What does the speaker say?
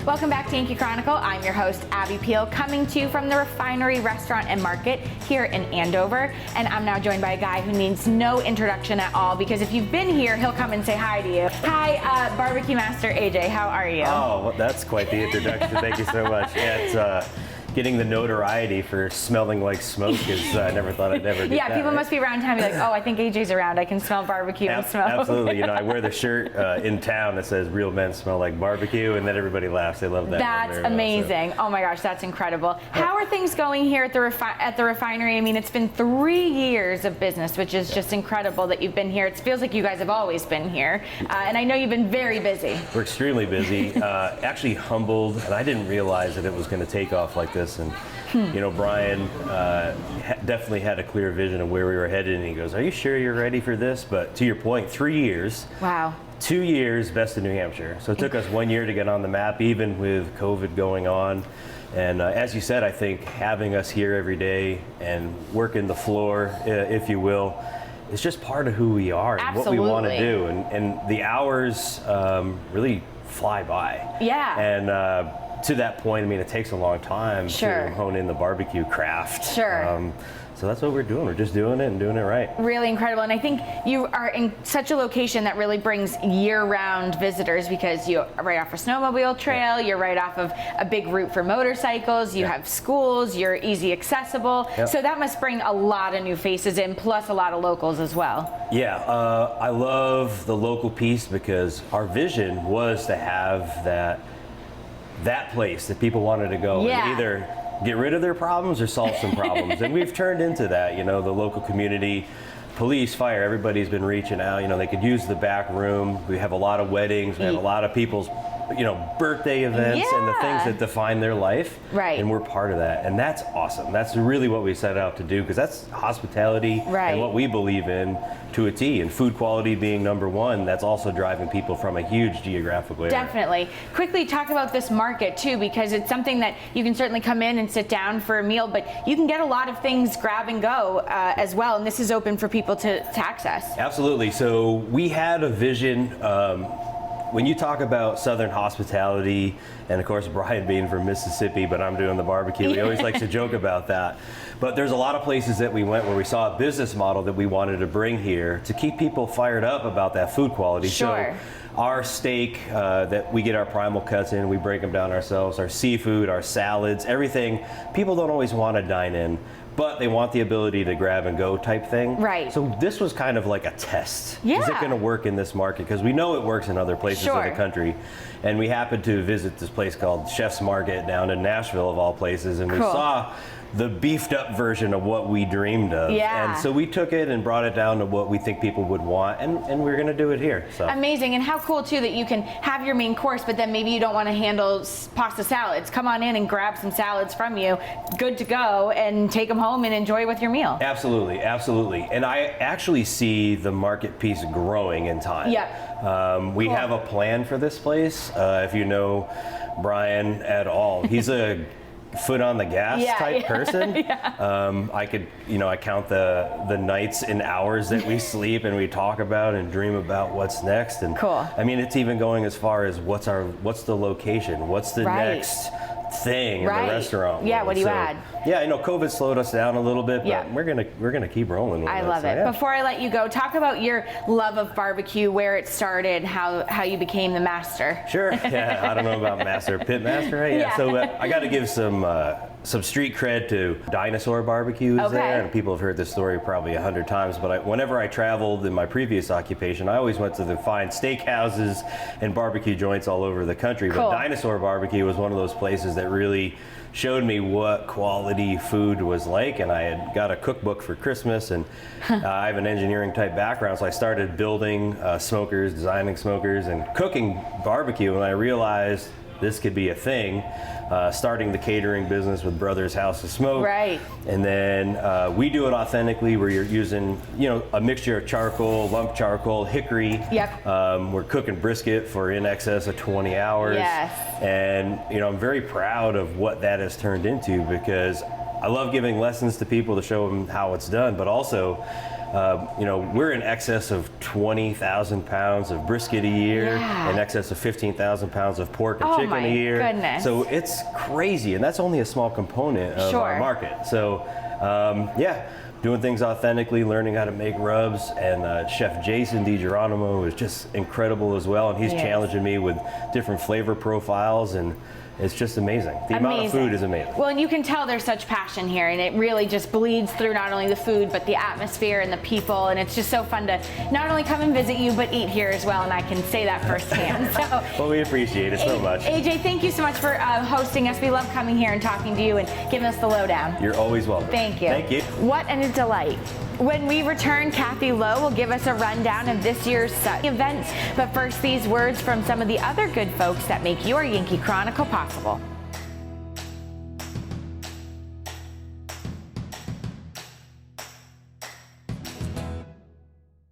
Welcome back to Yankee Chronicle. I'm your host, Abby Peel, coming to you from the Refinery Restaurant and Market here in Andover. And I'm now joined by a guy who needs no introduction at all, because if you've been here, he'll come and say hi to you. Hi, Barbecue Master AJ, how are you? Oh, well, that's quite the introduction. Thank you so much. Yeah, it's getting the notoriety for smelling like smoke is, I never thought I'd ever do yeah, that. People must be around town and be like, oh, I think AJ's around. I can smell barbecue and smoke. Absolutely. You know, I wear the shirt in town that says real men smell like barbecue, and then everybody laughs. They love that. That's amazing. Oh my gosh, that's incredible. How are things going here at the refinery? I mean, it's been 3 years of business, which is just incredible that you've been here. It feels like you guys have always been here. And I know you've been very busy. We're extremely busy. Actually humbled, and I didn't realize that it was going to take off like this. And you know, Brian definitely had a clear vision of where we were headed, and he goes, "Are you sure you're ready for this?" But to your point, 3 years. Wow. 2 years best in New Hampshire. So it took us 1 year to get on the map, even with COVID going on. And as you said, I think having us here every day and working the floor, if you will, is just part of who we are and Absolutely. what we want to do. And the hours really fly by. Yeah. And to that point, I mean, it takes a long time Sure. to hone in the barbecue craft. Sure. So that's what we're doing. We're just doing it and doing it right. Really incredible. And I think you are in such a location that really brings year-round visitors, because you're right off a snowmobile trail, you're right off of a big route for motorcycles, you have schools, you're easy accessible. So that must bring a lot of new faces in, plus a lot of locals as well. Yeah, I love the local piece, because our vision was to have that place that people wanted to go and either get rid of their problems or solve some problems. And we've turned into that. You know, the local community, police, fire, everybody's been reaching out. You know, they could use the back room. We have a lot of weddings. We have a lot of people's, you know, birthday events and the things that define their life. Right. And we're part of that. And that's awesome. That's really what we set out to do, because that's hospitality and what we believe in to a T. And food quality being number one, that's also driving people from a huge geographical area. Definitely. Quickly talk about this market too, because it's something that you can certainly come in and sit down for a meal, but you can get a lot of things grab and go as well. And this is open for people to access. Absolutely. So we had a vision. When you talk about Southern hospitality, and of course Brian being from Mississippi, but I'm doing the barbecue, we always like to joke about that. But there's a lot of places that we went where we saw a business model that we wanted to bring here to keep people fired up about that food quality. Sure. So our steak, that we get our primal cuts in, we break them down ourselves, our seafood, our salads, everything. People don't always want to dine in, but they want the ability to grab and go type thing. Right. So this was kind of like a test. Yeah. Is it going to work in this market? Because we know it works in other places in the country. And we happened to visit this place called Chef's Market down in Nashville, of all places, and we saw the beefed up version of what we dreamed of. Yeah. And so we took it and brought it down to what we think people would want, and we're going to do it here. So amazing. And how cool too that you can have your main course, but then maybe you don't want to handle pasta salads. Come on in and grab some salads from you, good to go, and take them home and enjoy with your meal. Absolutely, absolutely. And I actually see the market piece growing in time. Yeah. We have a plan for this place. If you know Brian at all, he's a foot on the gas type person. I could, you know, I count the nights and hours that we sleep and we talk about and dream about what's next. And I mean, it's even going as far as what's the location, what's the next thing in the restaurant. Yeah, what do you add? Yeah, I know COVID slowed us down a little bit, but we're gonna keep rolling with it. I love it. Before I let you go, talk about your love of barbecue, where it started, how you became the master. Sure. Yeah, I don't know about master, pit master, right? Yeah. So I got to give some street cred to Dinosaur Barbecues there, and people have heard this story probably 100 times, but whenever I traveled in my previous occupation, I always went to the fine steakhouses and barbecue joints all over the country. But Dinosaur Barbecue was one of those places that really showed me what quality food was like, and I had got a cookbook for Christmas, and I have an engineering type background, so I started building smokers, designing smokers, and cooking barbecue, and I realized this could be a thing. Starting the catering business with Brothers House of Smoke. Right. And then we do it authentically, where you're using, you know, a mixture of charcoal, lump charcoal, hickory. Yep. We're cooking brisket for in excess of 20 hours. Yes. And, you know, I'm very proud of what that has turned into, because I love giving lessons to people to show them how it's done, but also, you know, we're in excess of 20,000 pounds of brisket a year, in excess of 15,000 pounds of pork and chicken a year. Goodness. So it's crazy, and that's only a small component of our market. So, yeah, doing things authentically, learning how to make rubs, and Chef Jason DiGeronimo is just incredible as well, and he's challenging me with different flavor profiles, and it's just amazing. The amount of food is amazing. Well, and you can tell there's such passion here, and it really just bleeds through not only the food, but the atmosphere and the people, and it's just so fun to not only come and visit you, but eat here as well, and I can say that firsthand. So, well, we appreciate it so much. AJ, thank you so much for hosting us. We love coming here and talking to you and giving us the lowdown. You're always welcome. Thank you. Thank you. What a delight. When we return, Kathy Lowe will give us a rundown of this year's events. But first, these words from some of the other good folks that make your Yankee Chronicle possible.